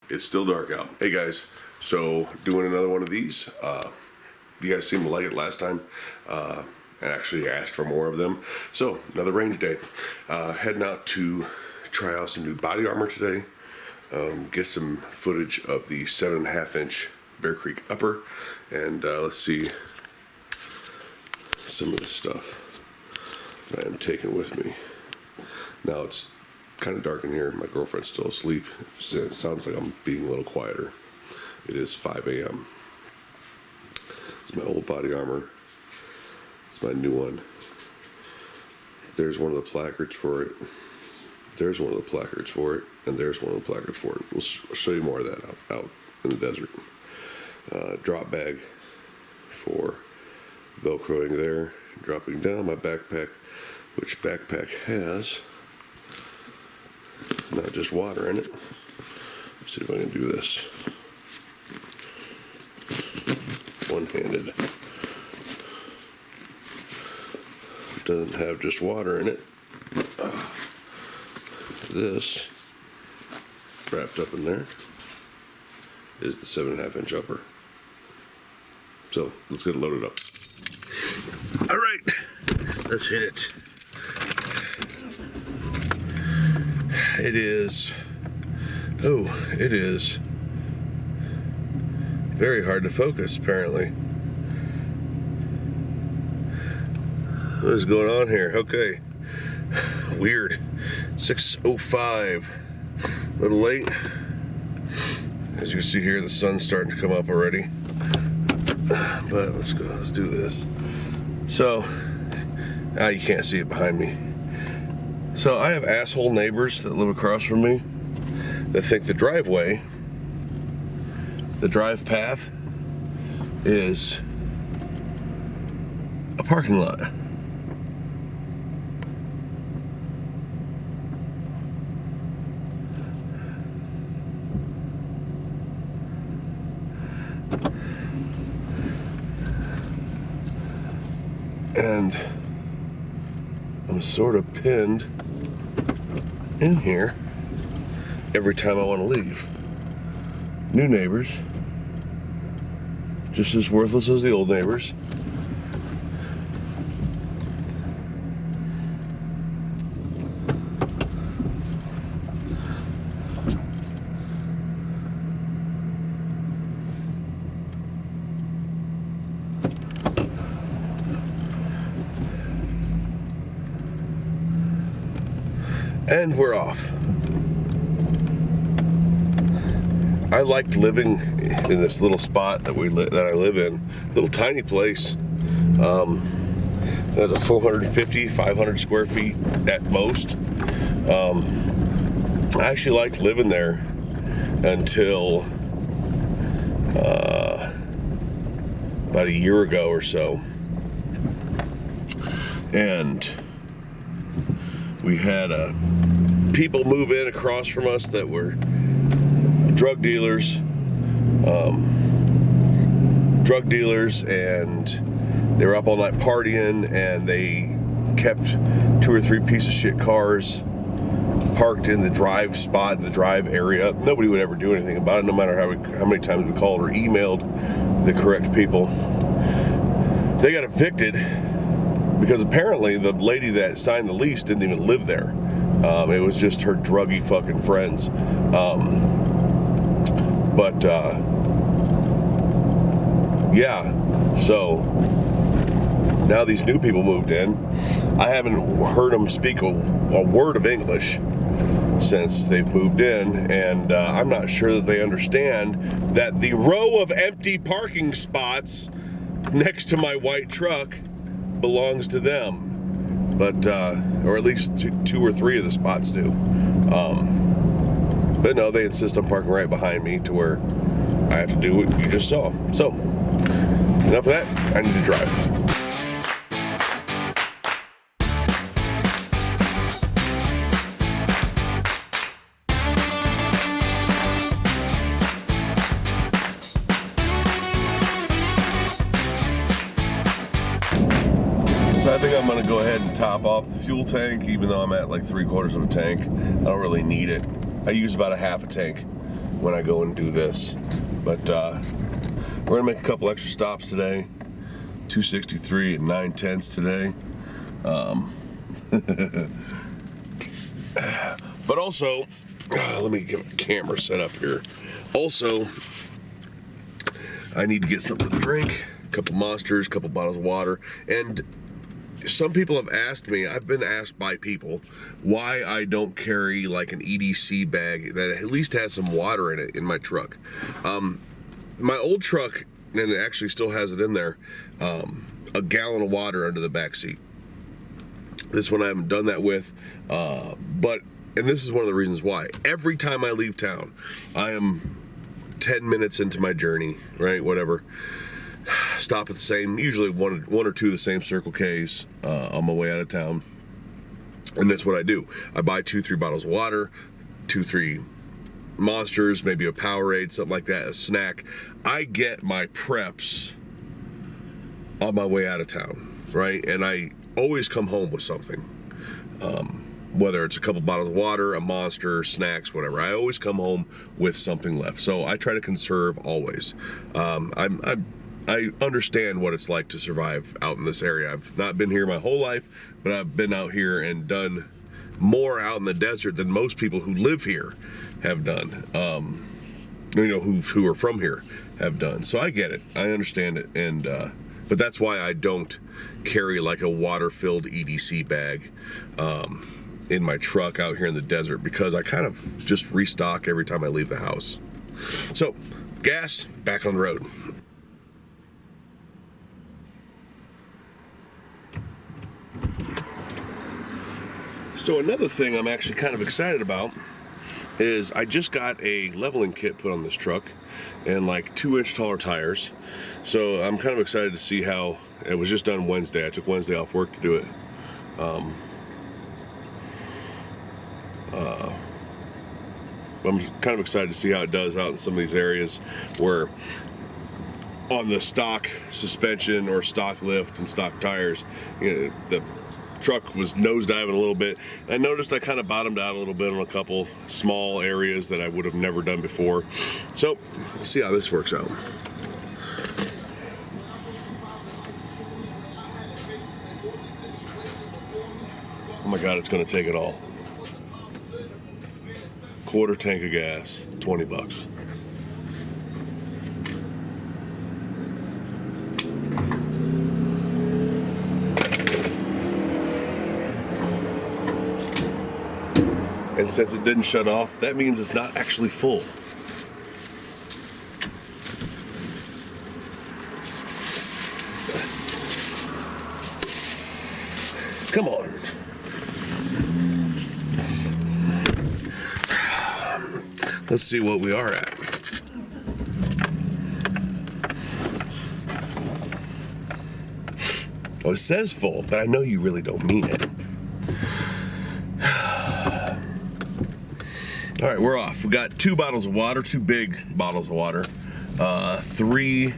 It's still dark out. Hey guys, so doing another one of these. You guys seemed to like it last time. And actually asked for more of them. So another range day. Heading out to try out some new body armor today. Get some footage of the 7.5 inch Bear Creek upper. And let's see some of the stuff that I am taking with me. Now it's kind of dark in here. My girlfriend's still asleep. It sounds like I'm being a little quieter. It is 5 a.m. It's my old body armor. It's my new one. There's one of the placards for it. There's one of the placards for it. And there's one of the placards for it. We'll show you more of that out in the desert. Drop bag for Velcroing there. Dropping down my backpack, which backpack has not just water in it. Let's see if I can do this one-handed. It doesn't have just water in it. This wrapped up in there is the 7.5 inch upper. So let's get it loaded up. All right, let's hit it. It is very hard to focus, apparently. What is going on here? Okay, weird. 6:05, a little late. As you can see here, the sun's starting to come up already. But let's go, let's do this. So, you can't see it behind me. So I have asshole neighbors that live across from me that think the driveway, the drive path, is a parking lot. And I'm sort of pinned in here every time I want to leave. New neighbors, just as worthless as the old neighbors. And we're off. I liked living in this little spot that I live in, little tiny place. There's a 450, 500 square feet at most. I actually liked living there until about a year ago or so. And we had people move in across from us that were drug dealers, and they were up all night partying, and they kept 2 or 3 piece of shit cars parked in the drive spot, in the drive area. Nobody would ever do anything about it, no matter how many times we called or emailed the correct people. They got evicted because apparently the lady that signed the lease didn't even live there. It was just her druggy fucking friends. Yeah, so now these new people moved in. I haven't heard them speak a word of English since they've moved in, and I'm not sure that they understand that the row of empty parking spots next to my white truck belongs to them. But, or at least 2 or 3 of the spots do. But no, they insist on parking right behind me to where I have to do what you just saw. So, enough of that, I need to drive. So I think I'm gonna go ahead and top off the fuel tank, even though I'm at like 3/4 of a tank. I don't really need it. I use about a half a tank. when I go and do this. But we're gonna make a couple extra stops today. 263 and 9/10 today. But also, let me get a camera set up here. Also, I need to get something to drink, a couple Monsters, a couple bottles of water. And some people have asked me, I've been asked by people, why I don't carry like an EDC bag that at least has some water in it in my truck. My old truck, and it actually still has it in there, a gallon of water under the back seat. This one I haven't done that with, and this is one of the reasons why. Every time I leave town, I am 10 minutes into my journey, right, whatever, stop at the same, usually one or two of the same Circle K's on my way out of town, and that's what I do. I buy 2-3 bottles of water, 2-3 Monsters, maybe a Powerade, something like that, a snack. I get my preps on my way out of town, right, and I always come home with something. Whether it's a couple bottles of water, a Monster, snacks, whatever. I always come home with something left. So I try to conserve always. I understand what it's like to survive out in this area. I've not been here my whole life, but I've been out here and done more out in the desert than most people who live here have done. Who are from here have done. So I get it. I understand it. And but that's why I don't carry like a water-filled EDC bag in my truck out here in the desert, because I kind of just restock every time I leave the house. So, gas, back on the road. So another thing I'm actually kind of excited about is I just got a leveling kit put on this truck and like 2-inch taller tires. So I'm kind of excited to see how, it was just done Wednesday. I took Wednesday off work to do it. I'm kind of excited to see how it does out in some of these areas where on the stock suspension or stock lift and stock tires, the truck was nosediving a little bit. I noticed I kind of bottomed out a little bit on a couple small areas that I would have never done before. So we'll see how this works out. Oh my God, it's gonna take it all. Quarter tank of gas, $20. And since it didn't shut off, that means it's not actually full. Come on. Let's see what we are at. Oh, it says full, but I know you really don't mean it. All right, we're off. We got 2 bottles of water, 2 big bottles of water, 3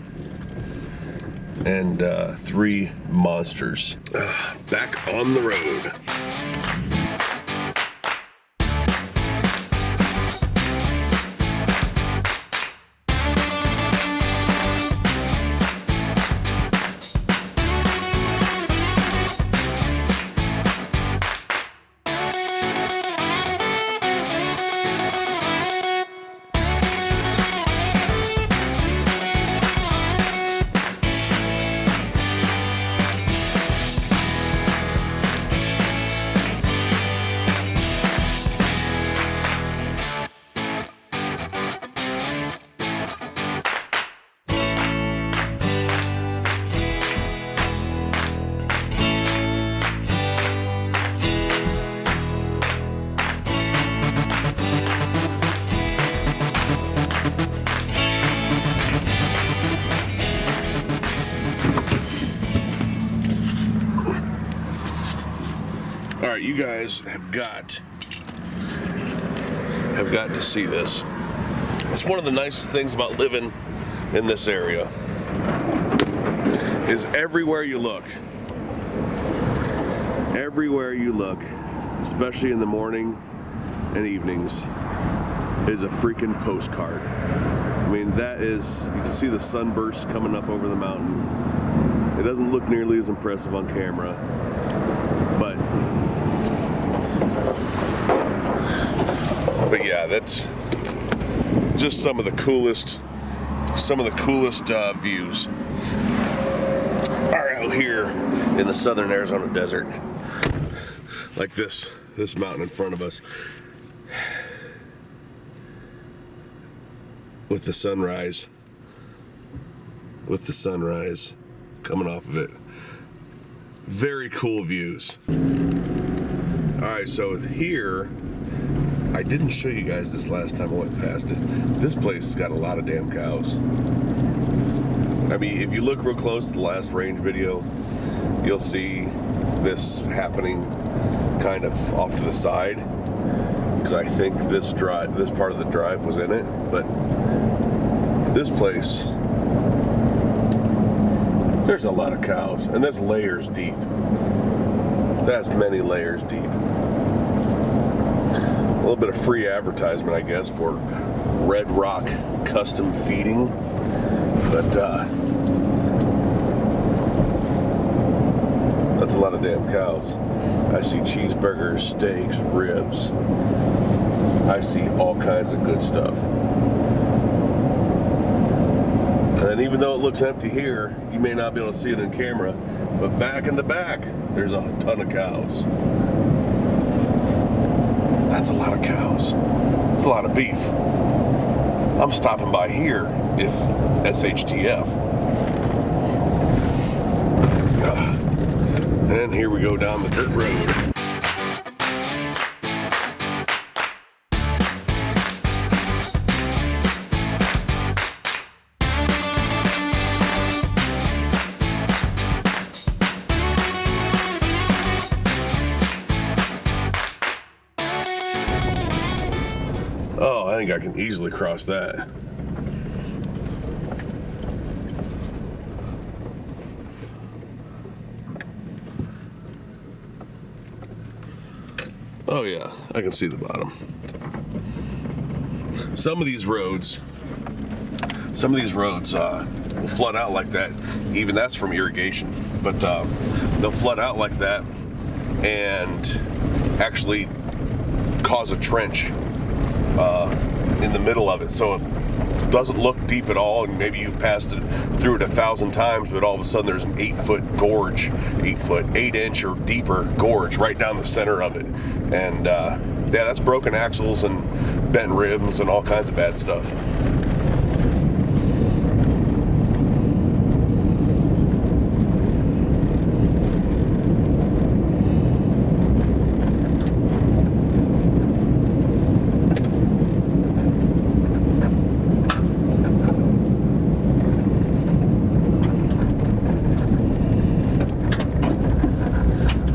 Monsters. Back on the road. All right, you guys have got to see this. It's one of the nicest things about living in this area is everywhere you look, especially in the morning and evenings, is a freaking postcard. I mean, that is, you can see the sunburst coming up over the mountain. It doesn't look nearly as impressive on camera, but yeah, that's just some of the coolest views are out here in the southern Arizona desert. Like this mountain in front of us, with the sunrise coming off of it. Very cool views. All right, so here, I didn't show you guys this last time I went past it. This place has got a lot of damn cows. I mean, if you look real close to the last range video, you'll see this happening kind of off to the side, because I think this part of the drive was in it. But this place, there's a lot of cows, and that's layers deep. That's many layers deep. A little bit of free advertisement, I guess, for Red Rock custom feeding, but that's a lot of damn cows. I see cheeseburgers, steaks, ribs. I see all kinds of good stuff. And even though it looks empty here, you may not be able to see it in camera, but back in the back, there's a ton of cows. That's a lot of cows. It's a lot of beef. I'm stopping by here if SHTF. And here we go down the dirt road. Oh, I think I can easily cross that. Oh yeah, I can see the bottom. Some of these roads will flood out like that. Even that's from irrigation, but they'll flood out like that and actually cause a trench in the middle of it, so it doesn't look deep at all, and maybe you've passed through it 1,000 times, but all of a sudden there's an 8-foot gorge, 8-inch or deeper gorge right down the center of it. And yeah, that's broken axles and bent rims and all kinds of bad stuff.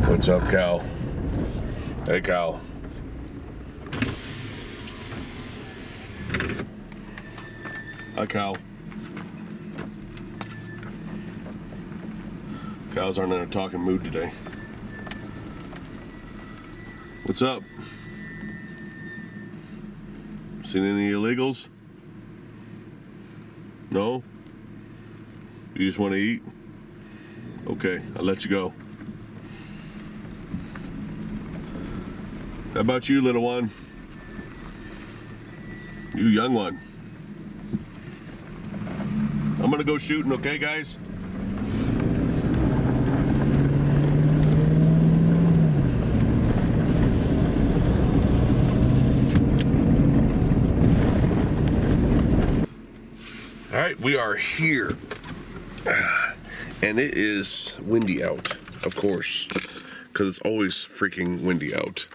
What's up, Cal? Hey, Cal. Hi, Cal. Cows aren't in a talking mood today. What's up? Seen any illegals? No? You just want to eat? Okay, I'll let you go. How about you, little one? You young one. I'm gonna go shooting, okay, guys? All right, we are here. And it is windy out, of course, because it's always freaking windy out.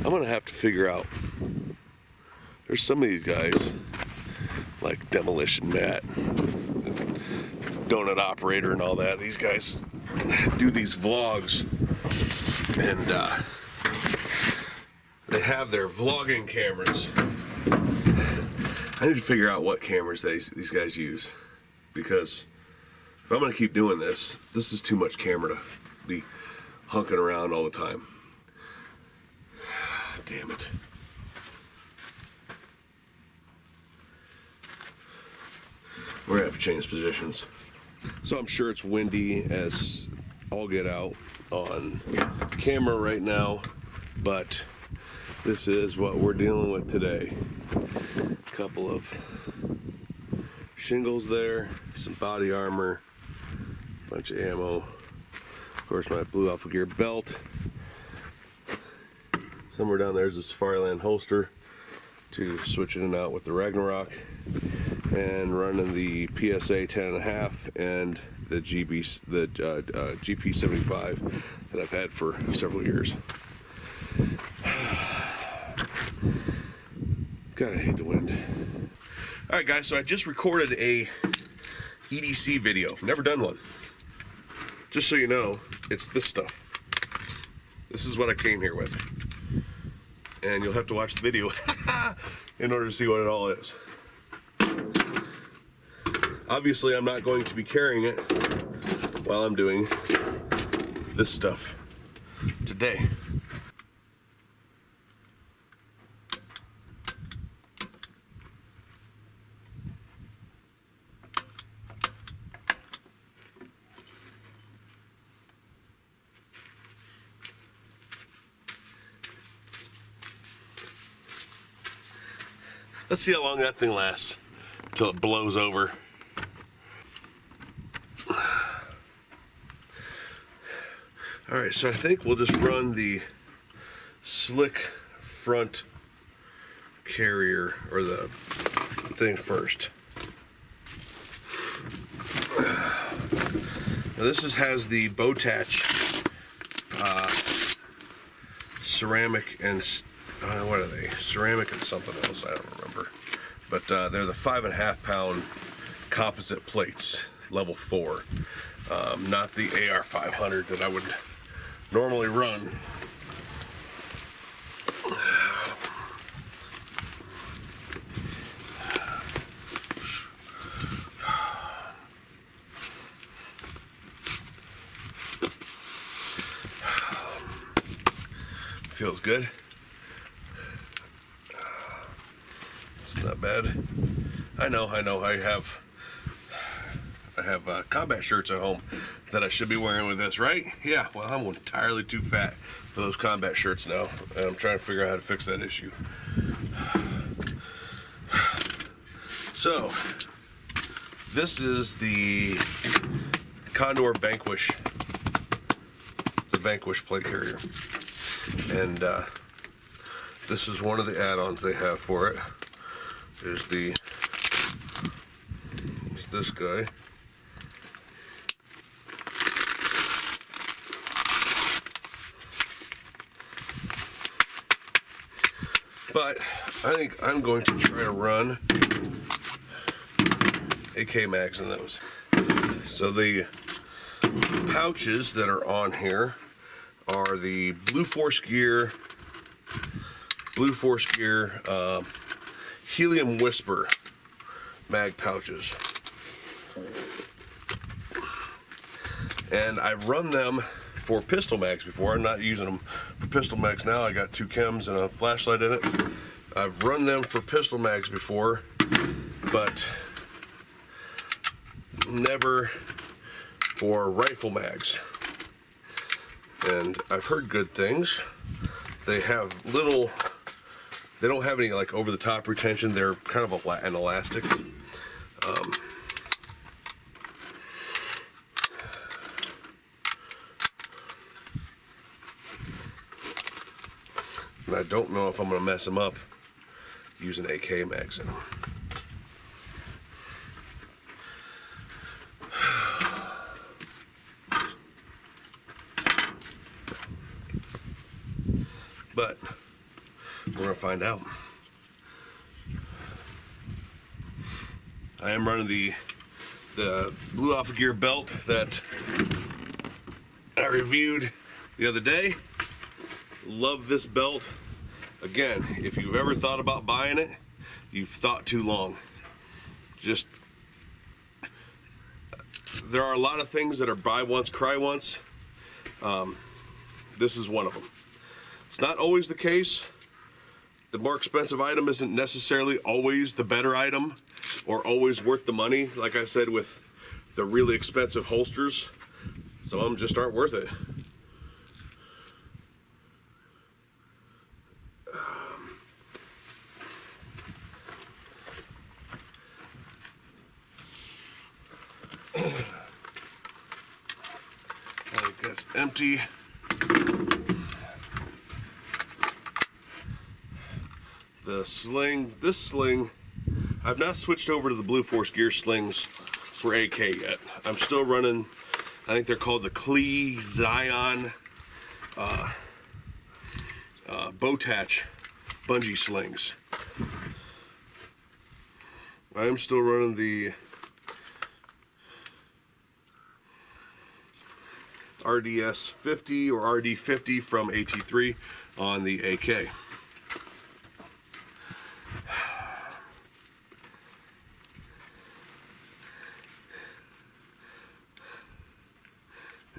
I'm gonna have to figure out, there's some of these guys, like Demolition Matt, Donut Operator and all that, these guys do these vlogs, and they have their vlogging cameras. I need to figure out what cameras these guys use, because if I'm gonna keep doing this is too much camera to be hunking around all the time. Damn it. We're gonna have to change positions. So I'm sure it's windy as all get out on camera right now, but this is what we're dealing with today. A couple of shingles there, some body armor, bunch of ammo, of course my Blue Alpha Gear belt. Somewhere down there is a Safariland holster to switch in and out with the Ragnarok, and running the PSA 10.5 and the GP75 that I've had for several years. God, I hate the wind. All right, guys, so I just recorded a EDC video. Never done one. Just so you know, it's this stuff. This is what I came here with. And you'll have to watch the video in order to see what it all is. Obviously, I'm not going to be carrying it while I'm doing this stuff today. Let's see how long that thing lasts until it blows over. All right, so I think we'll just run the slick front carrier, or the thing first. Now this has the Bowtach ceramic and what are they? Ceramic and something else, I don't remember. But they're the 5.5 pound composite plates, level 4. Not the AR500 that I would normally run. Feels good. It's not bad. I know. I have combat shirts at home that I should be wearing with this, right? Yeah, well, I'm entirely too fat for those combat shirts now, and I'm trying to figure out how to fix that issue. So, this is the Condor Vanquish, the Vanquish plate carrier, and this is one of the add-ons they have for it. Is this guy. But I think I'm going to try to run AK mags in those. So the pouches that are on here are the Blue Force Gear Helium Whisper mag pouches. And I've run them for pistol mags before. I'm not using them for pistol mags now. I got 2 chems and a flashlight in it. I've run them for pistol mags before, but never for rifle mags. And I've heard good things. They have little, they don't have any like over the top retention. They're kind of an elastic. And I don't know if I'm going to mess them up using AK mags in them. But we're going to find out. I am running the Blue Alpha Gear belt that I reviewed the other day. Love this belt. Again, if you've ever thought about buying it, you've thought too long. Just, there are a lot of things that are buy once, cry once. this is one of them. It's not always the case. The more expensive item isn't necessarily always the better item or always worth the money. Like I said, with the really expensive holsters, some of them just aren't worth it. I think that's empty. The sling, this sling, I've not switched over to the Blue Force Gear slings for AK yet. I'm still running, I think they're called the Klee Zion Bowtach bungee slings. I'm still running the RDS 50 or RD 50 from AT3 on the AK.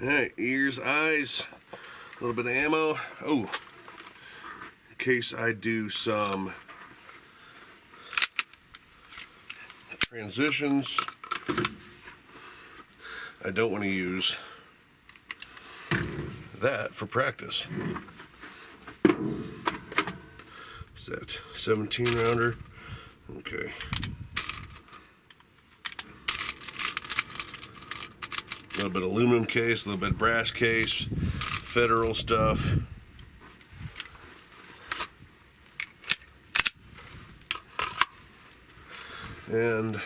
Alright, ears, eyes, a little bit of ammo. Oh, in case I do some transitions, I don't want to use that for practice. What's that? 17 rounder? Okay. A little bit of aluminum case, a little bit of brass case, federal stuff. And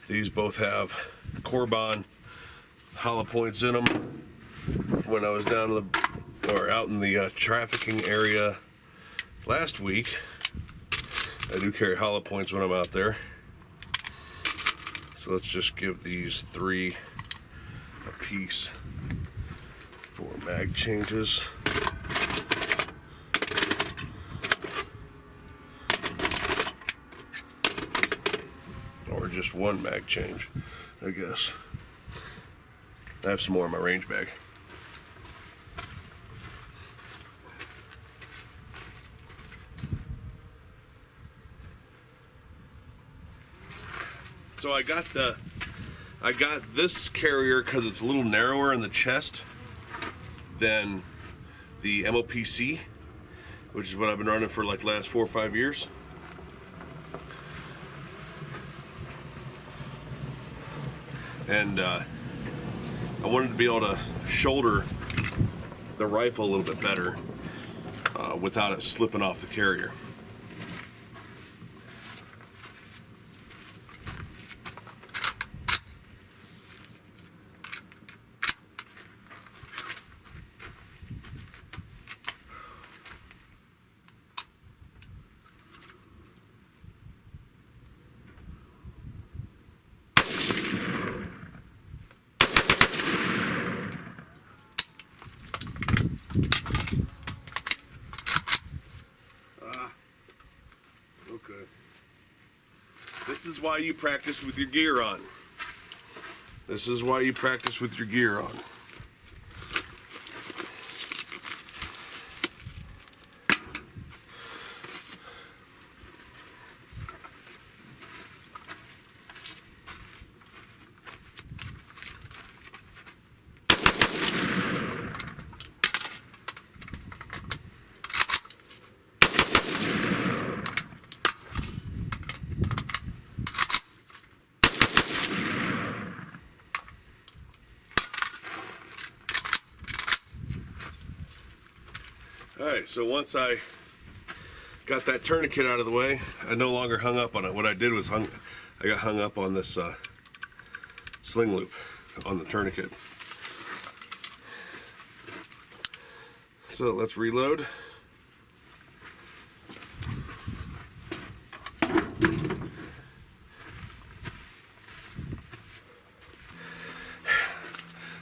these both have Corbon hollow points in them. When I was down to out in the trafficking area last week, I do carry hollow points when I'm out there. So let's just give these 3 a piece for mag changes. Or just 1 mag change, I guess. I have some more in my range bag. So I got this carrier because it's a little narrower in the chest than the MOPC, which is what I've been running for like the last 4 or 5 years. And I wanted to be able to shoulder the rifle a little bit better without it slipping off the carrier. Okay. This is why you practice with your gear on. This is why you practice with your gear on. Alright, so once I got that tourniquet out of the way, I no longer hung up on it. What I did was I got hung up on this sling loop on the tourniquet. So let's reload.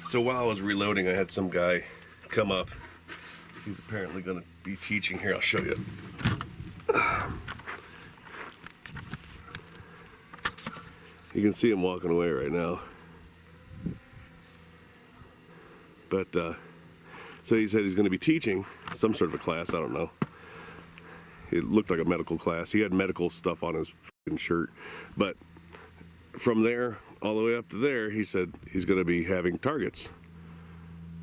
So while I was reloading, I had some guy come up. He's apparently going to be teaching here. I'll show you. You can see him walking away right now. But So he said he's going to be teaching some sort of a class. I don't know. It looked like a medical class. He had medical stuff on his shirt. But from there all the way up to there, he said he's going to be having targets.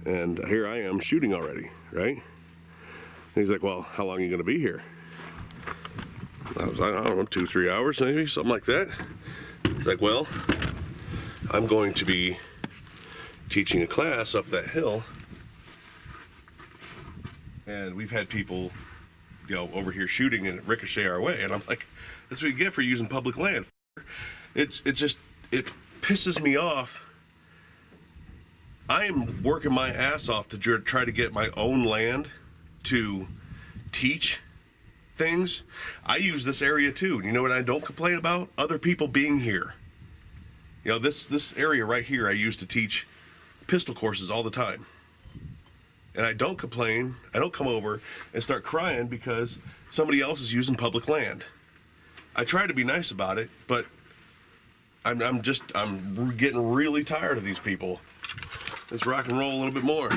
And here I am shooting already, right? And he's like, well, how long are you going to be here? I was like, I don't know, 2-3 hours maybe, something like that. He's like, well, I'm going to be teaching a class up that hill. And we've had people, you know, over here shooting and ricochet our way. And I'm like, that's what you get for using public land. It pisses me off. I am working my ass off to try to get my own land to teach things. I use this area too. And you know what I don't complain about? Other people being here. You know, this area right here I used to teach pistol courses all the time. And I don't complain. I don't come over and start crying because somebody else is using public land. I try to be nice about it, but I'm getting really tired of these people. Let's rock and roll a little bit more.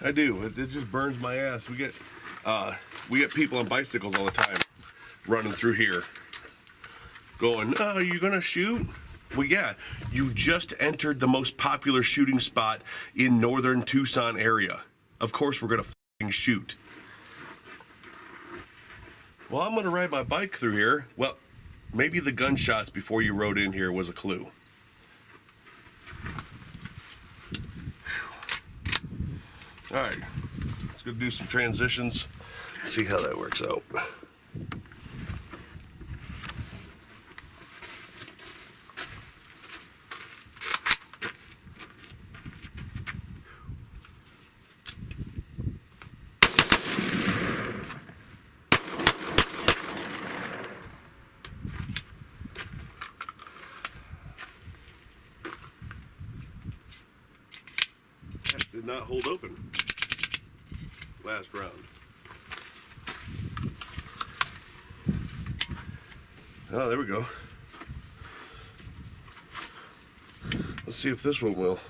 I do. It just burns my ass. We get people on bicycles all the time running through here going, oh, are you gonna shoot? Well, yeah, you just entered the most popular shooting spot in northern Tucson area. Of course we're gonna f***ing shoot. Well, I'm gonna ride my bike through here. Well, maybe the gunshots before you rode in here was a clue. All right, let's go do some transitions, see how that works out. That did not hold open. Last round. Oh, there we go. Let's see if this one will.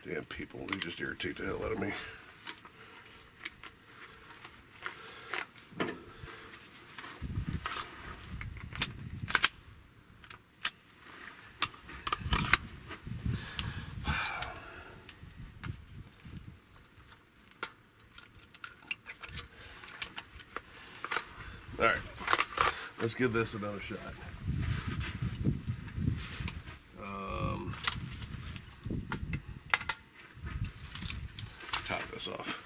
Damn people, they just irritate the hell out of me. All right, let's give this another shot. Top this off.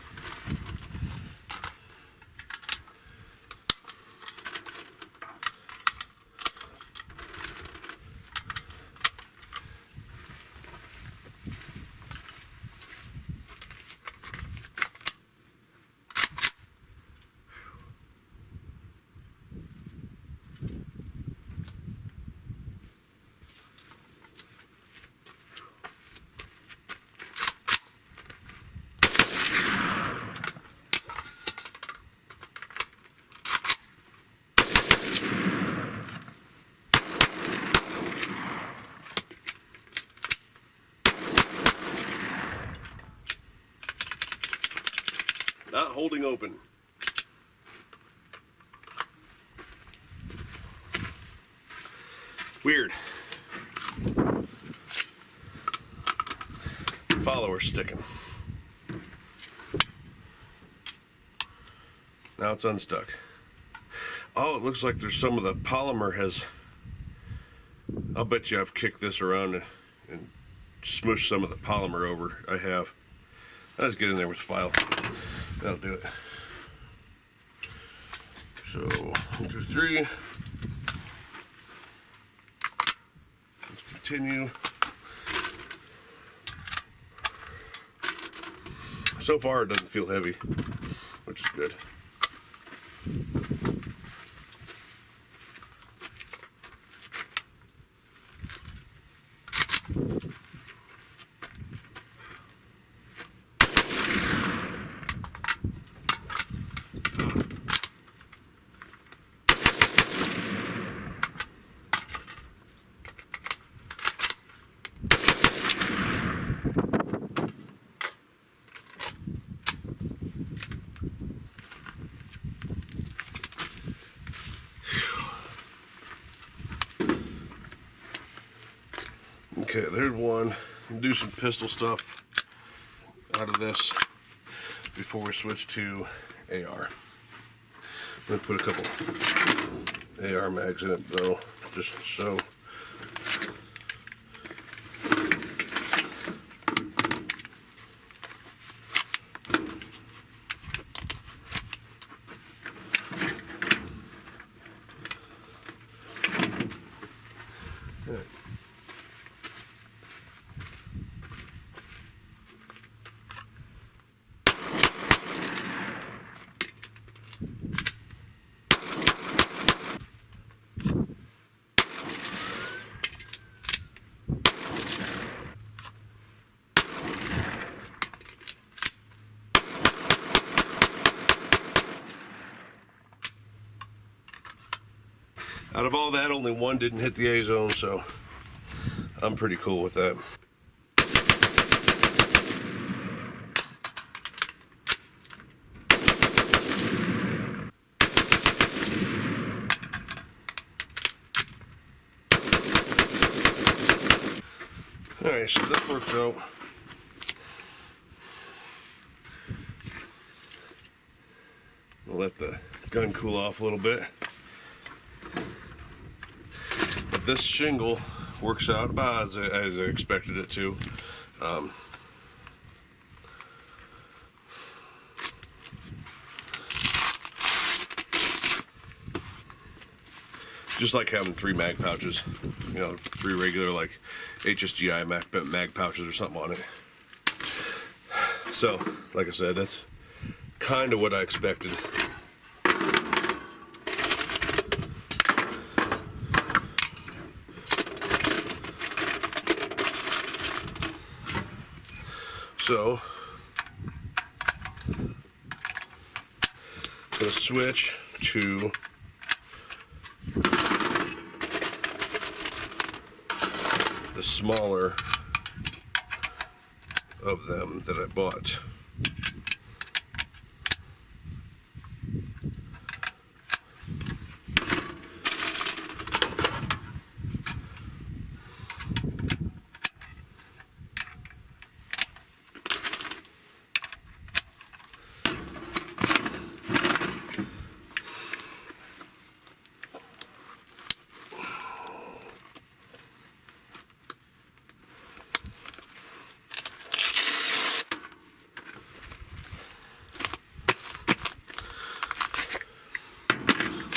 Not holding open. Weird. Follower sticking. Now it's unstuck. Oh, it looks like there's some of the polymer has. I'll bet you I've kicked this around and smushed some of the polymer over. I have. Let's get in there with the file. That'll do it. So, 1, 2, 3. Let's continue. So far, it doesn't feel heavy, which is good. Okay, there's one. Do some pistol stuff out of this before we switch to AR. I'm gonna put a couple AR mags in it though, just so. Out of all that, only one didn't hit the A zone, so I'm pretty cool with that. Alright, so that works out. We'll let the gun cool off a little bit. But this shingle works out about as I expected it to. Just like having 3 mag pouches, you know, 3 regular like HSGI mag pouches or something on it. So, like I said, that's kind of what I expected. So, I'm going to switch to the smaller of them that I bought.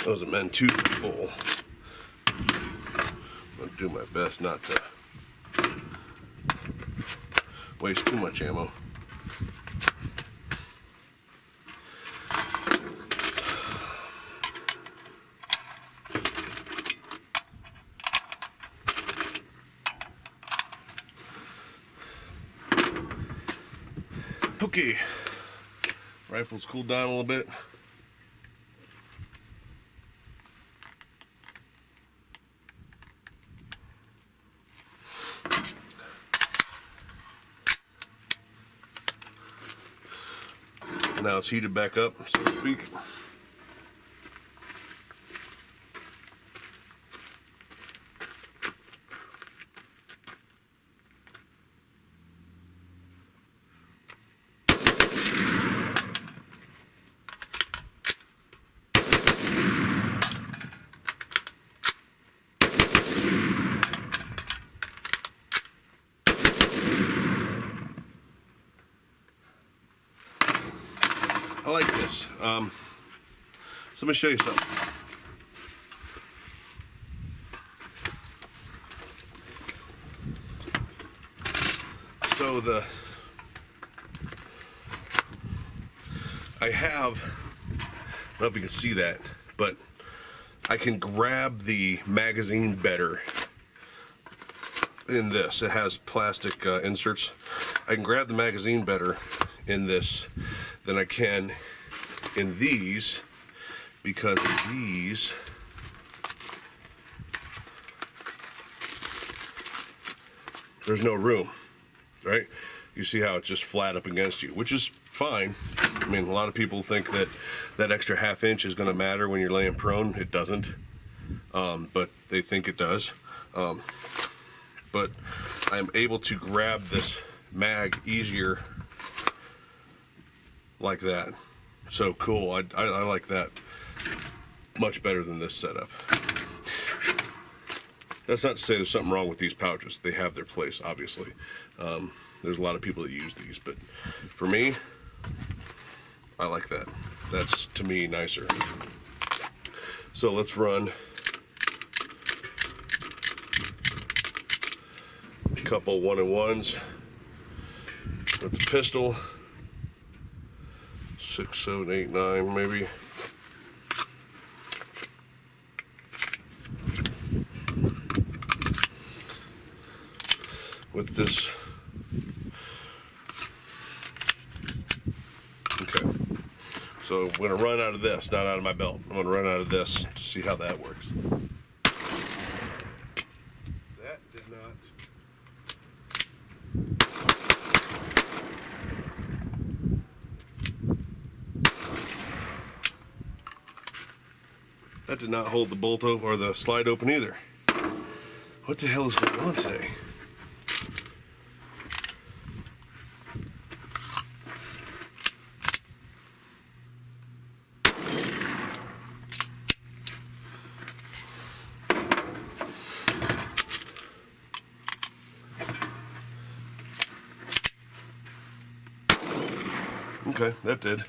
Wasn't meant too full. I'm gonna do my best not to waste too much ammo. Okay, rifle's cooled down a little bit. Now it's heated back up, so to speak. I like this. So let me show you something. So I don't know if you can see that, but I can grab the magazine better in this. It has plastic inserts. I can grab the magazine better in this than I can in these, because these there's no room, right? You see how it's just flat up against you, which is fine. I mean, a lot of people think that that extra ½ inch is going to matter when you're laying prone. It doesn't, but they think it does. but I'm able to grab this mag easier like that. So cool. I like that much better than this setup. That's not to say there's something wrong with these pouches. They have their place, obviously. There's a lot of people that use these, but for me, I like that. That's, to me, nicer. So let's run a couple 1-in-1s with the pistol. 6, 7, 8, 9, maybe. With this. Okay. So I'm going to run out of this, not out of my belt. I'm going to run out of this to see how that works. That did not. That did not hold the bolt open or the slide open either. What the hell is going on today? Okay, that did.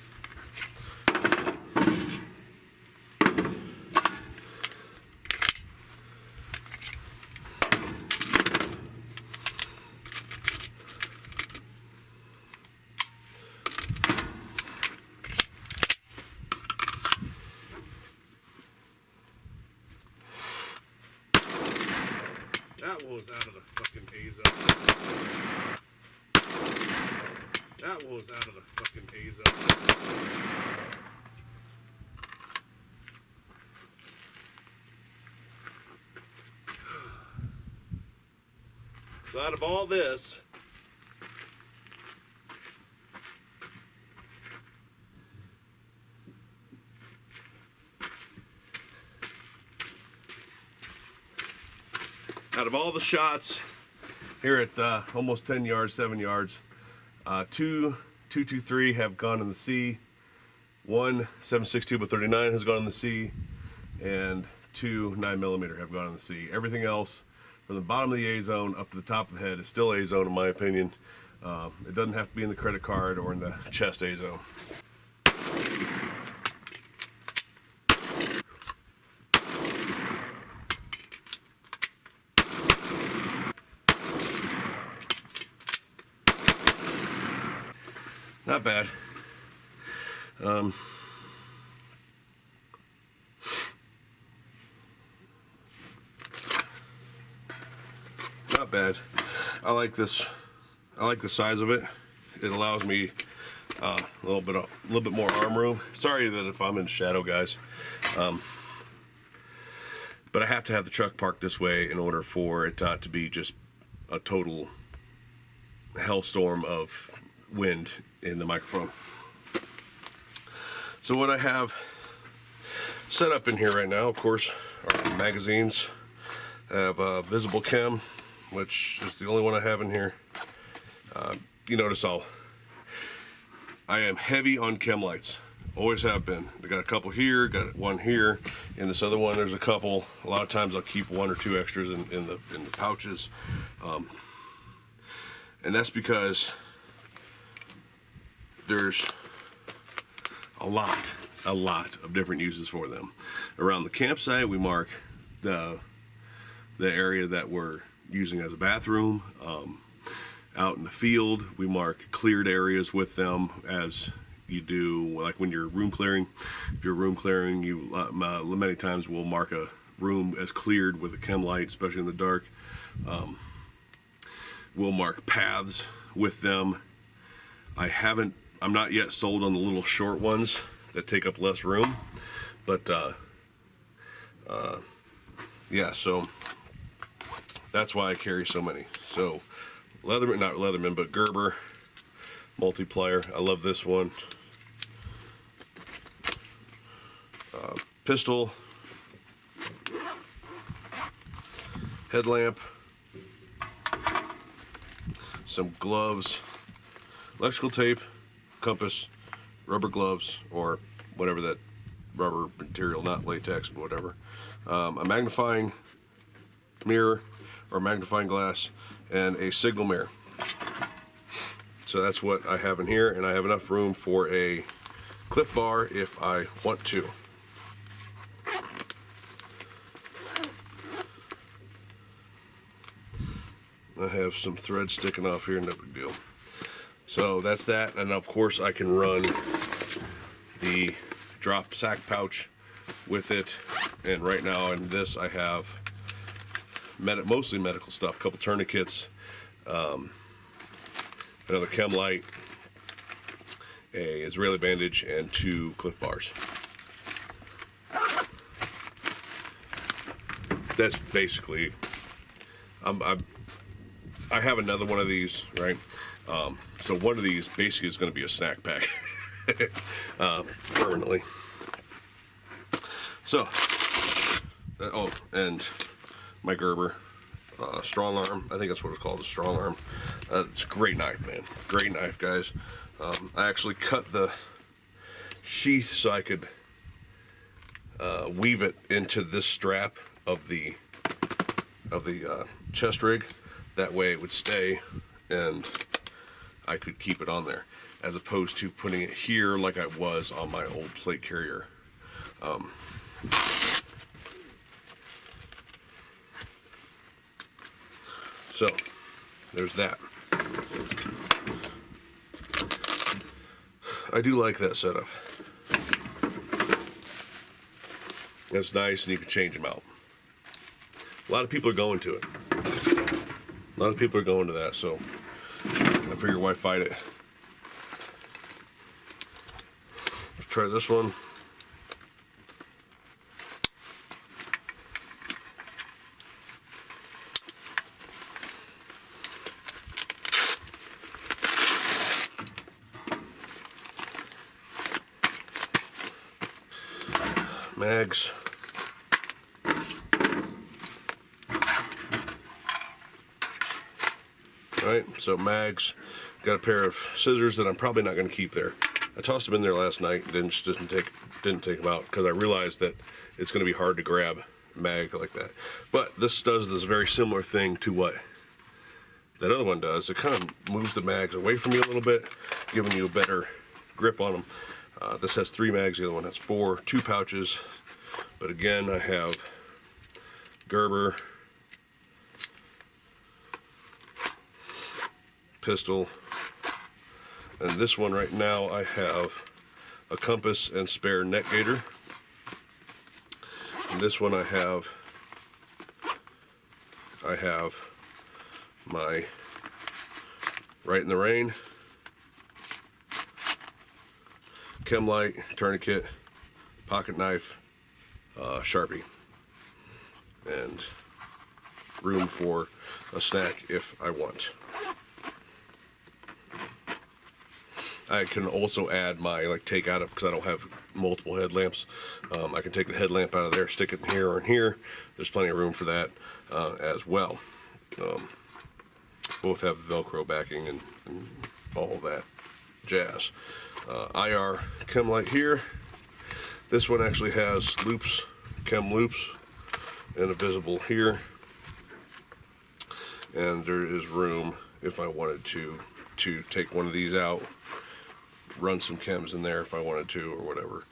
That one was out of the fucking A zone. That one was out of the fucking A zone. So out of all this, out of all the shots here at almost 10 yards, 7 yards, 2 223 have gone in the C, 1 7.62 by 39 has gone in the C, and 2 9mm have gone in the C. Everything else from the bottom of the A zone up to the top of the head is still A zone in my opinion. It doesn't have to be in the credit card or in the chest A zone. Not bad. Not bad. I like this. I like the size of it. It allows me a little bit more arm room. Sorry that if I'm in shadow, guys. But I have to have the truck parked this way in order for it not to be just a total hellstorm of wind in the microphone. So what I have set up in here right now, of course, are magazines. I have visible chem, which is the only one I have in here. You notice I am heavy on chem lights. Always have been. I got a couple here, got one here. In this other one, there's a couple. A lot of times I'll keep 1 or 2 extras in the pouches. And that's because there's a lot of different uses for them. Around the campsite, we mark the area that we're using as a bathroom. Out in the field, we mark cleared areas with them, as you do like when you're room clearing. If you're room clearing, you many times will mark a room as cleared with a chem light, especially in the dark. We'll mark paths with them. I'm not yet sold on the little short ones that take up less room, but yeah, so that's why I carry so many. So Leatherman, not Leatherman, but Gerber multiplier. I love this one. Pistol, headlamp, some gloves, electrical tape, compass, rubber gloves, or whatever that rubber material, not latex, but whatever. A magnifying mirror or magnifying glass, and a signal mirror. So that's what I have in here, and I have enough room for a Cliff Bar if I want to. I have some thread sticking off here, no big deal. So that's that, and of course I can run the drop sack pouch with it. And right now in this I have mostly medical stuff, a couple tourniquets, another chem light, a Israeli bandage, and 2 Cliff Bars. That's basically, I have another one of these, right? So one of these basically is going to be a snack pack permanently. So, oh, and my Gerber strong arm. I think that's what it's called, a strong arm. It's a great knife, man. Great knife, guys. I actually cut the sheath so I could weave it into this strap of the chest rig. That way it would stay and I could keep it on there, as opposed to putting it here like I was on my old plate carrier. So there's that. I do like that setup. It's nice, and you can change them out. A lot of people are going to it. A lot of people are going to that, so I figure why fight it. Let's try this one. Mags. Alright, so mags. Got a pair of scissors that I'm probably not going to keep there. I tossed them in there last night, didn't take them out because I realized that it's going to be hard to grab a mag like that. But this does this very similar thing to what that other one does. It kind of moves the mags away from you a little bit, giving you a better grip on them. This has 3 mags, the other one has 4, 2 pouches. But again, I have Gerber, pistol, and this one right now I have a compass and spare neck gaiter. And this one I have my Right in the Rain, chem light, tourniquet, pocket knife, Sharpie, and room for a snack if I want. I can also add my take out of, because I don't have multiple headlamps. I can take the headlamp out of there, stick it in here or in here. There's plenty of room for that as well. Both have Velcro backing and all that jazz. IR chem light here. This one actually has loops, chem loops, and a visible here. And there is room if I wanted to take one of these out, run some chems in there if I wanted to, or whatever.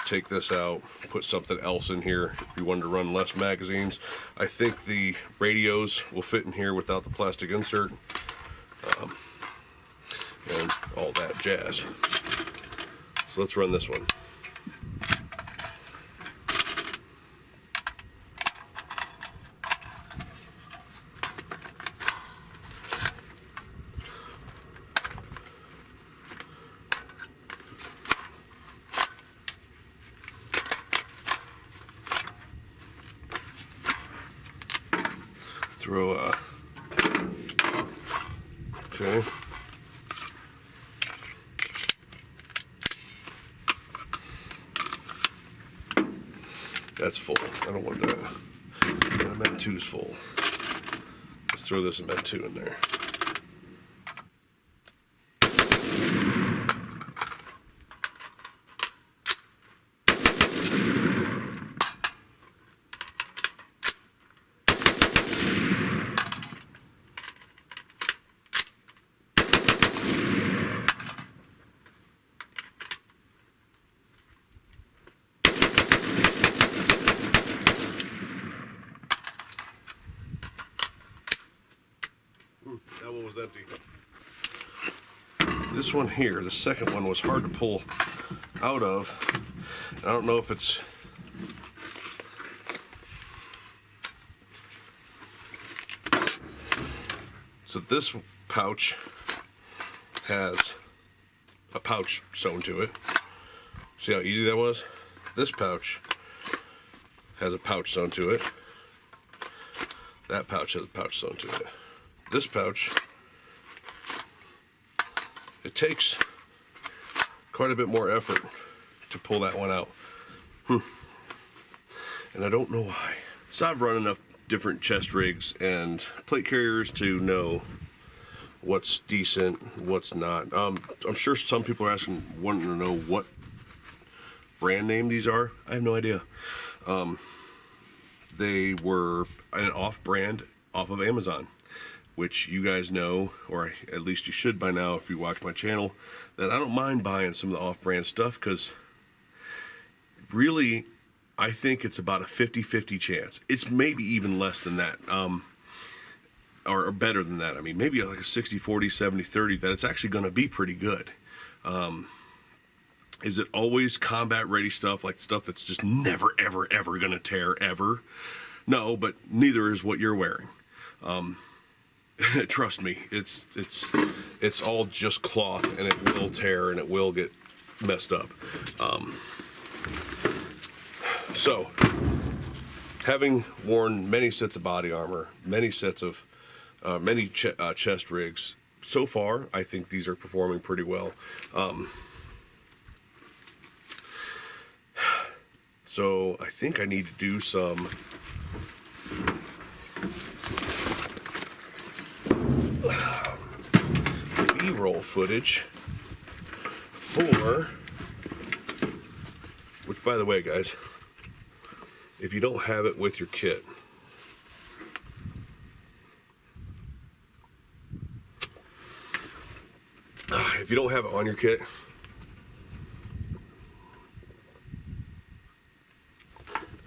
Take this out, put something else in here if you wanted to run less magazines. I think the radios will fit in here without the plastic insert, and all that jazz. So let's run this one. Throw a, okay. That's full. I don't want that. And MET2 is full. Let's throw this MET2 in there. This one here, the second one, was hard to pull out of. I don't know if it's... So this pouch has a pouch sewn to it. See how easy that was? This pouch has a pouch sewn to it. That pouch has a pouch sewn to it. This pouch, it takes quite a bit more effort to pull that one out. And I don't know why. So I've run enough different chest rigs and plate carriers to know what's decent, what's not. I'm sure some people are wanting to know what brand name these are. I have no idea. They were an off-brand off of Amazon, which you guys know, or at least you should by now if you watch my channel, that I don't mind buying some of the off-brand stuff, because really I think it's about a 50-50 chance. It's maybe even less than that, or better than that. I mean, maybe like a 60-40, 70-30, that it's actually going to be pretty good. Is it always combat ready stuff, like stuff that's just never, ever, ever going to tear, ever? No, but neither is what you're wearing. Trust me, it's all just cloth, and it will tear and it will get messed up. So, having worn many sets of body armor, many sets of chest rigs, so far I think these are performing pretty well. So I think I need to do some B-roll footage for, which, by the way, guys, if you don't have it with your kit, if you don't have it on your kit,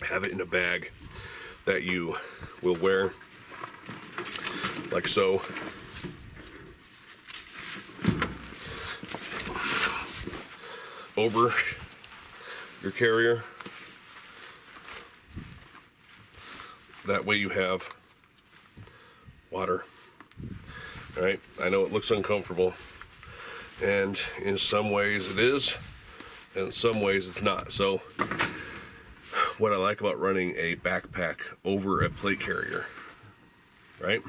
have it in a bag that you will wear, like so. Over your carrier. That way you have water. All right, I know it looks uncomfortable, and in some ways it is, and in some ways it's not. So what I like about running a backpack over a plate carrier, right,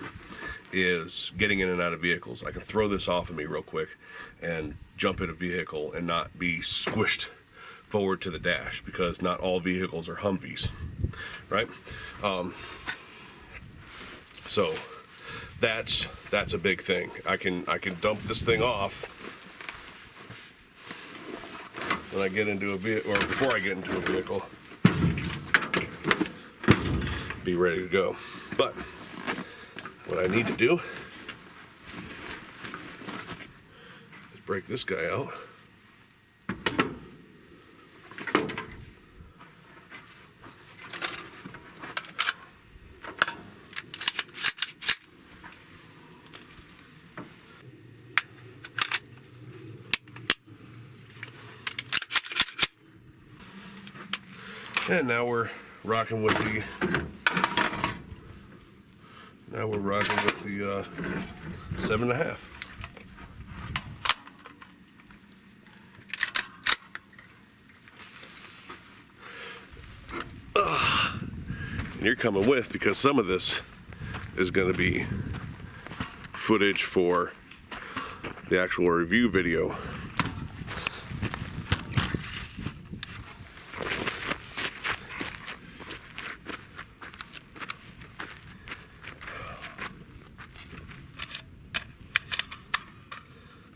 is getting in and out of vehicles. I can throw this off of me real quick and jump in a vehicle and not be squished forward to the dash, because not all vehicles are Humvees, right? So that's a big thing. I can dump this thing off when I get into a vehicle, or before I get into a vehicle, be ready to go. But what I need to do is break this guy out. And now we're rocking with the 7.5. And you're coming with, because some of this is going to be footage for the actual review video.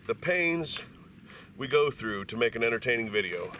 The pains we go through to make an entertaining video.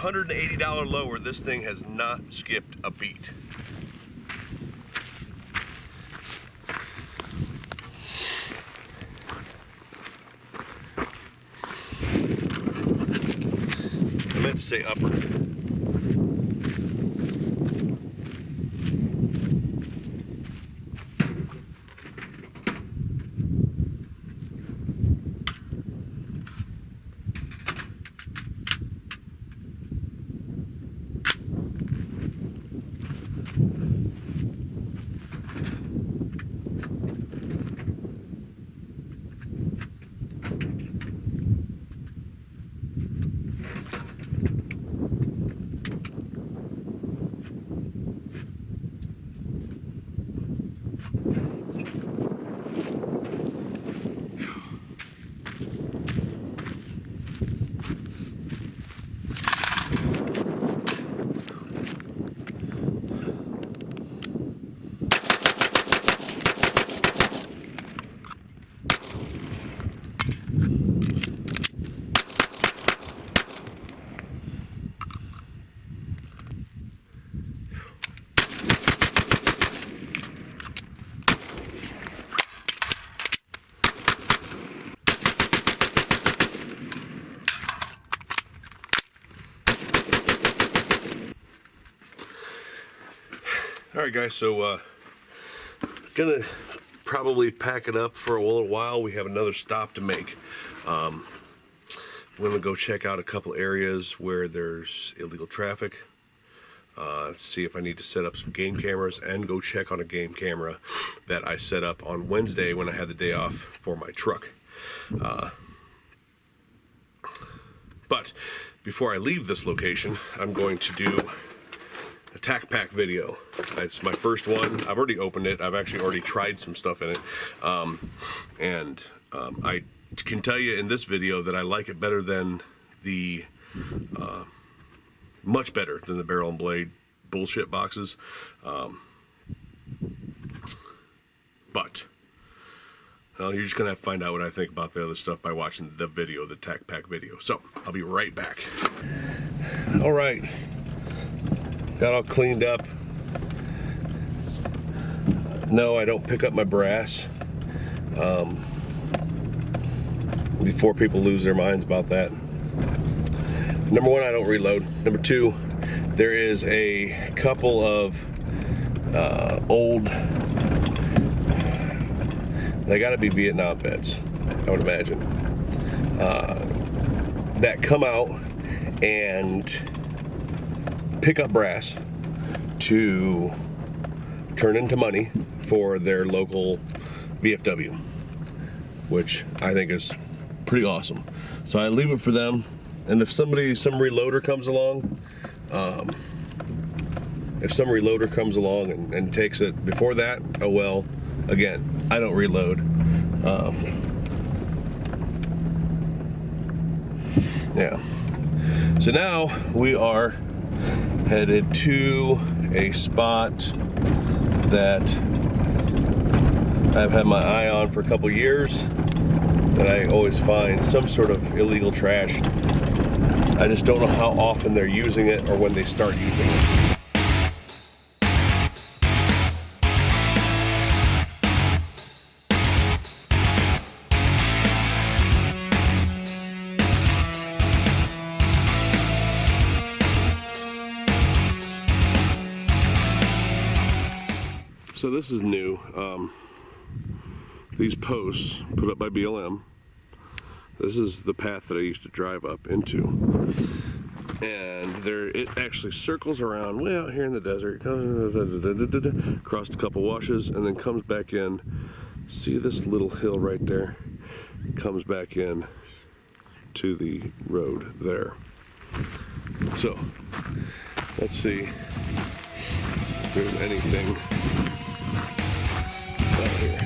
$180 lower, this thing has not skipped a beat. I meant to say upper. All right, guys, so gonna probably pack it up for a little while. We have another stop to make. We're gonna go check out a couple areas where there's illegal traffic. See if I need to set up some game cameras and go check on a game camera that I set up on Wednesday when I had the day off for my truck. But before I leave this location, I'm going to do a tack pack video. It's my first one. I've already opened it. I've actually already tried some stuff in it. I can tell you in this video that I like it better than the, much better than the barrel and blade bullshit boxes. But you're just gonna have to find out what I think about the other stuff by watching the video, the tack pack video. So I'll be right back. All right. Got all cleaned up. No, I don't pick up my brass. Before people lose their minds about that. Number one, I don't reload. Number two, there is a couple of old, they gotta be Vietnam vets, I would imagine, that come out and pick up brass to turn into money for their local VFW, which I think is pretty awesome. So I leave it for them, and if some reloader comes along, and takes it before that, oh well. Again, I don't reload. Yeah. So now we are headed to a spot that I've had my eye on for a couple years, that I always find some sort of illegal trash. I just don't know how often they're using it or when they start using it. So this is new. These posts put up by BLM. This is the path that I used to drive up into. And it actually circles around way out here in the desert, across a couple washes, and then comes back in. See this little hill right there? Comes back in to the road there. So, let's see if there's anything out here.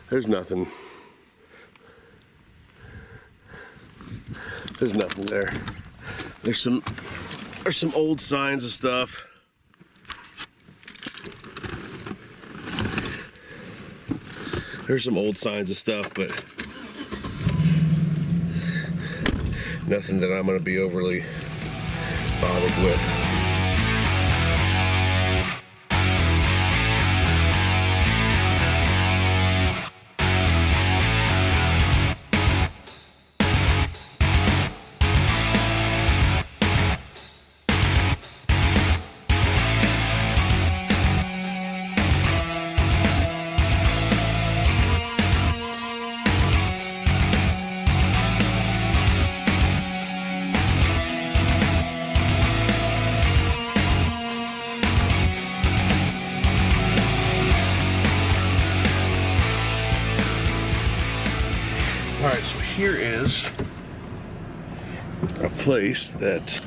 There's nothing. There's nothing there. There's some old signs of stuff. There's some old signs of stuff, but nothing that I'm going to be overly bothered with. Alright, so here is a place that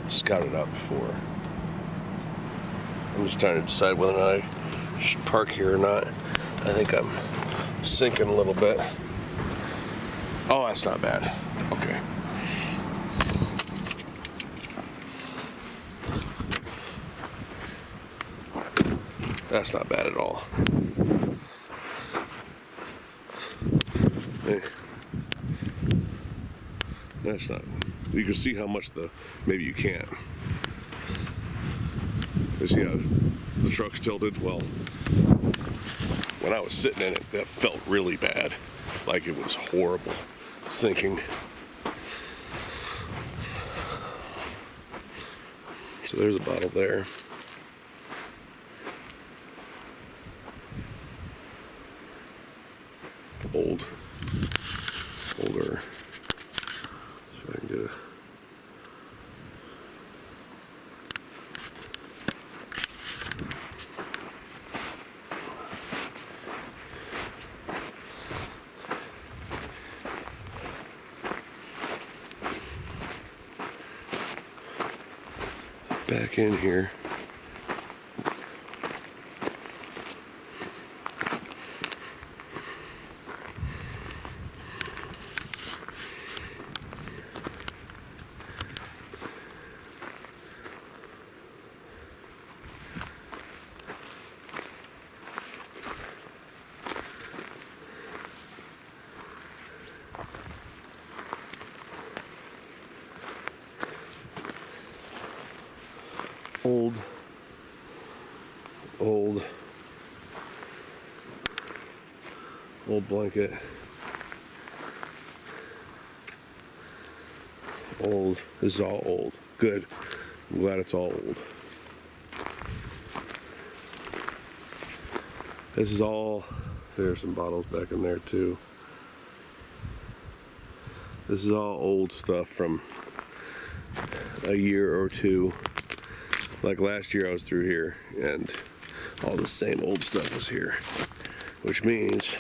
scouted out before. I'm just trying to decide whether or not I should park here or not. I think I'm sinking a little bit. Oh, that's not bad. Okay. That's not bad at all. Hey. That's not. You can see how much maybe you can't. You see how the truck's tilted? Well, when I was sitting in it, that felt really bad. Like it was horrible. Sinking. So there's a bottle there. Older. So I can get a back in here. Old blanket. Old. This is all old. Good. I'm glad it's all old. This is all. There's some bottles back in there too. This is all old stuff from a year or two. Like last year I was through here and all the same old stuff was here, which means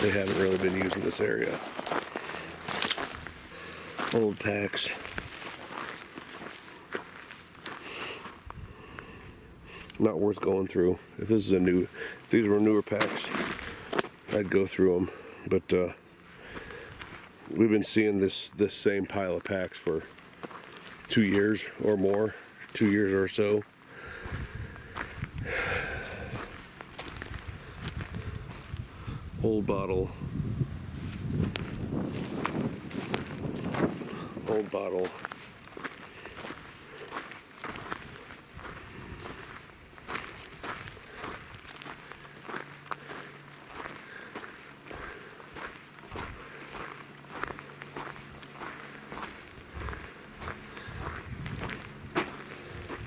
they haven't really been using this area. Old packs. Not worth going through. If these were newer packs, I'd go through them. But we've been seeing this same pile of packs for 2 years or more, 2 years or so. Old bottle. Old bottle.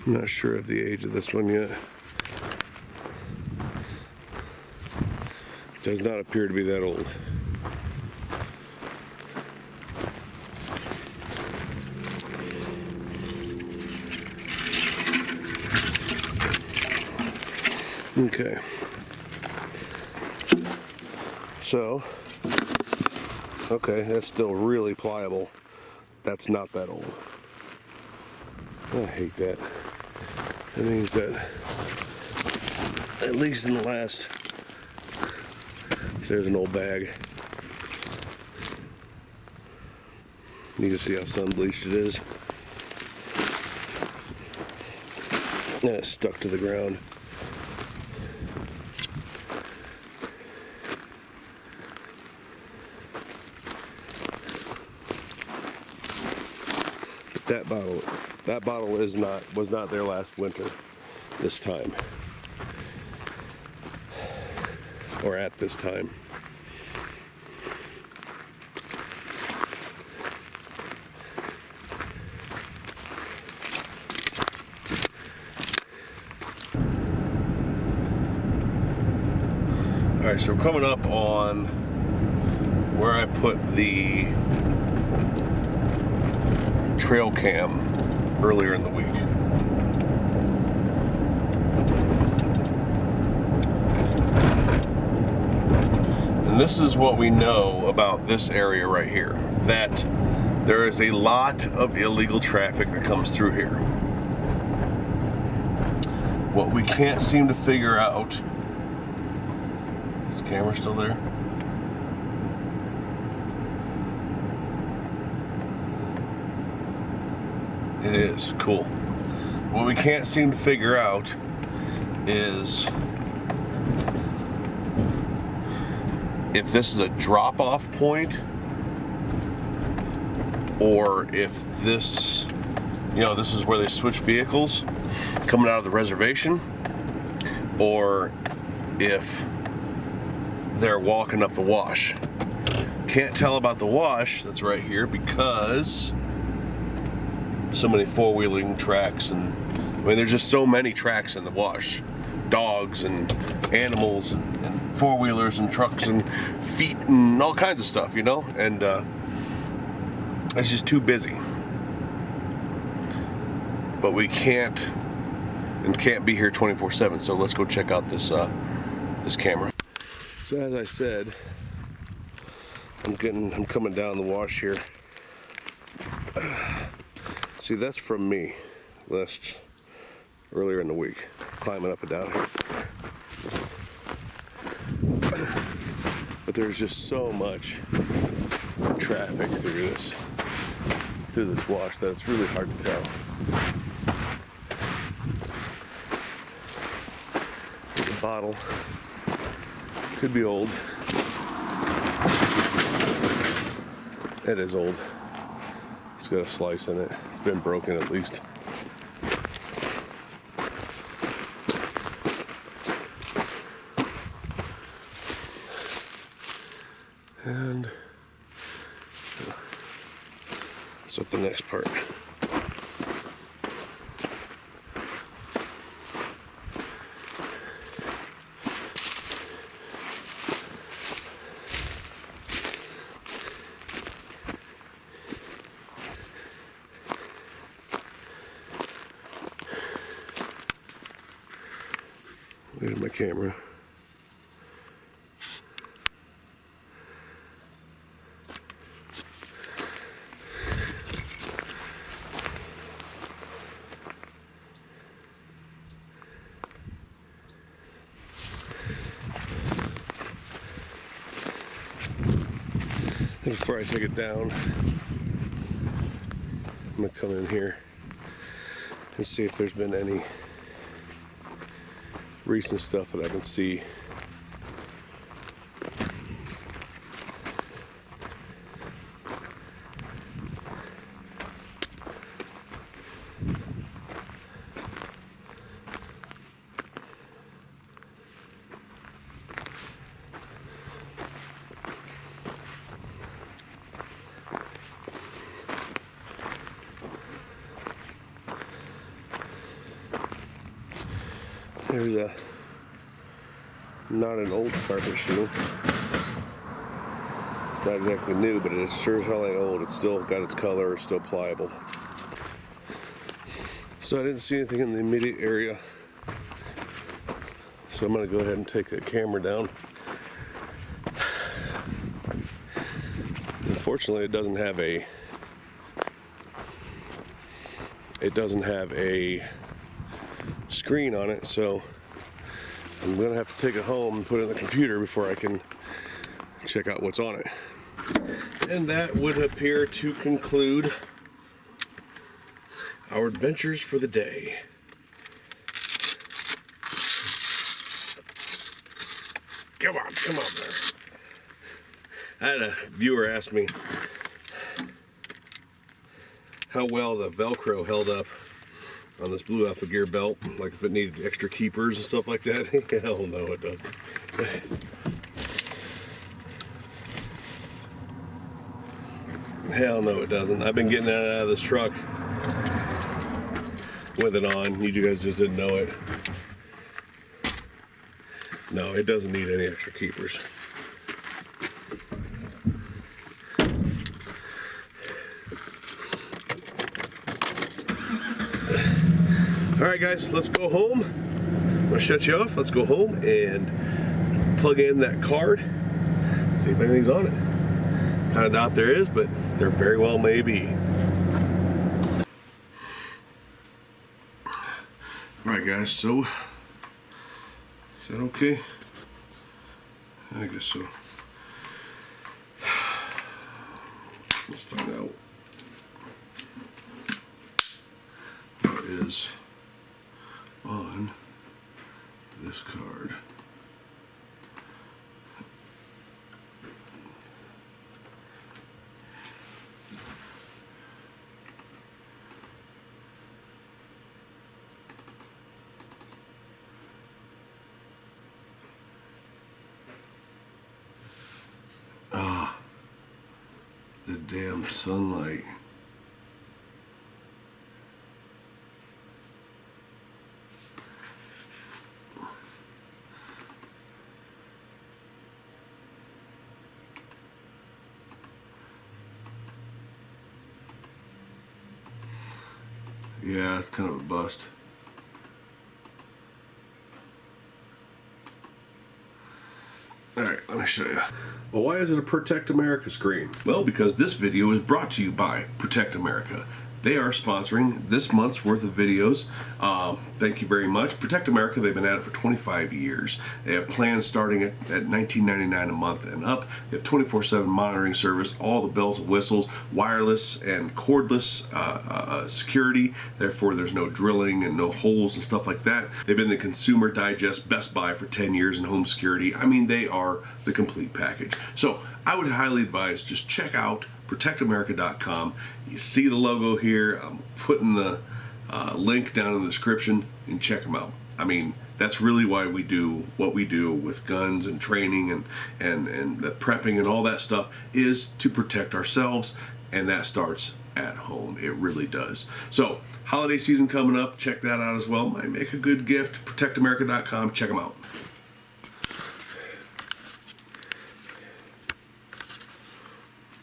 I'm not sure of the age of this one yet. Does not appear to be that old. Okay. So, okay, that's still really pliable. That's not that old. I hate that. That means that at least in the last. So there's an old bag. You can see how sun bleached it is. And it's stuck to the ground. But that bottle was not there last winter this time. Or at this time. Alright, so we're coming up on where I put the trail cam earlier in the week. And this is what we know about this area right here, that there is a lot of illegal traffic that comes through here. What we can't seem to figure out, is the camera still there? It is, cool. What we can't seem to figure out is if this is a drop-off point or if this, this is where they switch vehicles coming out of the reservation, or if they're walking up the wash. Can't tell about the wash that's right here because so many four-wheeling tracks, and there's just so many tracks in the wash. Dogs and animals and four-wheelers and trucks and feet and all kinds of stuff, and it's just too busy. But we can't be here 24/7, so let's go check out this camera. So as I said, I'm coming down the wash here. See, that's from me earlier in the week, climbing up and down here. But there's just so much traffic through this wash that it's really hard to tell. The bottle could be old. It is old. It's got a slice in it. It's been broken at least. And what's up the next part? There's my camera. And before I take it down, I'm gonna come in here and see if there's been any recent stuff that I can see. There's not an old carpet shoe. It's not exactly new, but it sure as hell ain't old. It's still got its color, it's still pliable. So I didn't see anything in the immediate area. So I'm gonna go ahead and take the camera down. Unfortunately, it doesn't have a screen on it, so I'm gonna have to take it home and put it in the computer before I can check out what's on it. And that would appear to conclude our adventures for the day. Come on there. I had a viewer ask me how well the Velcro held up on this Blue Alpha gear belt, like if it needed extra keepers and stuff like that. Hell no, it doesn't. Hell no, it doesn't. I've been getting that out of this truck with it on. You guys just didn't know it. No, it doesn't need any extra keepers. All right, guys, let's go home. I'm gonna shut you off. Let's go home and plug in that card. See if anything's on it. Kind of doubt there is, but there very well may be. All right, guys, so is that okay? I guess so. Let's find out what is on this card. The damn sunlight. Yeah, it's kind of a bust. Alright, let me show you. Well, why is it a Protect America screen? Well, because this video is brought to you by Protect America. They are sponsoring this month's worth of videos. Thank you very much. Protect America, they've been at it for 25 years. They have plans starting at $19.99 a month and up. They have 24/7 monitoring service, all the bells and whistles, wireless and cordless security. Therefore, there's no drilling and no holes and stuff like that. They've been the Consumer Digest Best Buy for 10 years in home security. I mean, they are the complete package. So I would highly advise just check out protectamerica.com. You see the logo here. I'm putting the link down in the description and check them out. I mean, that's really why we do what we do with guns and training and the prepping and all that stuff, is to protect ourselves, and that starts at home. It really does. So holiday season coming up, check that out as well. Might make a good gift. protectamerica.com. Check them out.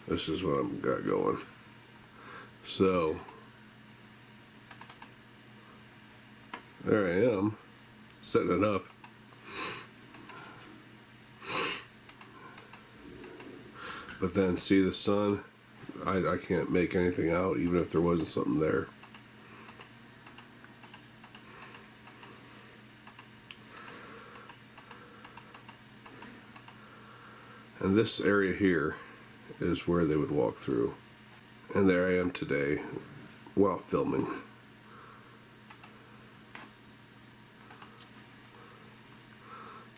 This is what I've got going. So there I am, setting it up. But then see the sun, I can't make anything out, even if there wasn't something there. And this area here is where they would walk through. And there I am today while filming.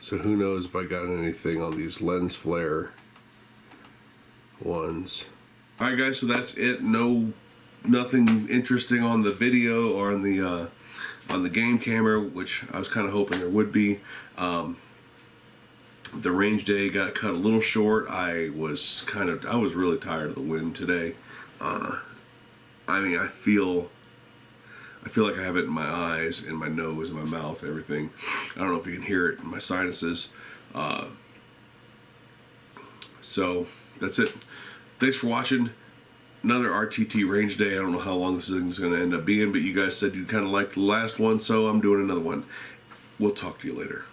So who knows if I got anything on these lens flare ones. Alright guys, so that's it. Nothing interesting on the video or on the game camera, which I was kind of hoping there would be. The range day got cut a little short. I was really tired of the wind today. I mean, I feel like I have it in my eyes, in my nose, in my mouth, everything. I don't know if you can hear it in my sinuses. So that's it. Thanks for watching. Another RTT range day. I don't know how long this thing is going to end up being, but you guys said you kind of liked the last one, so I'm doing another one. We'll talk to you later.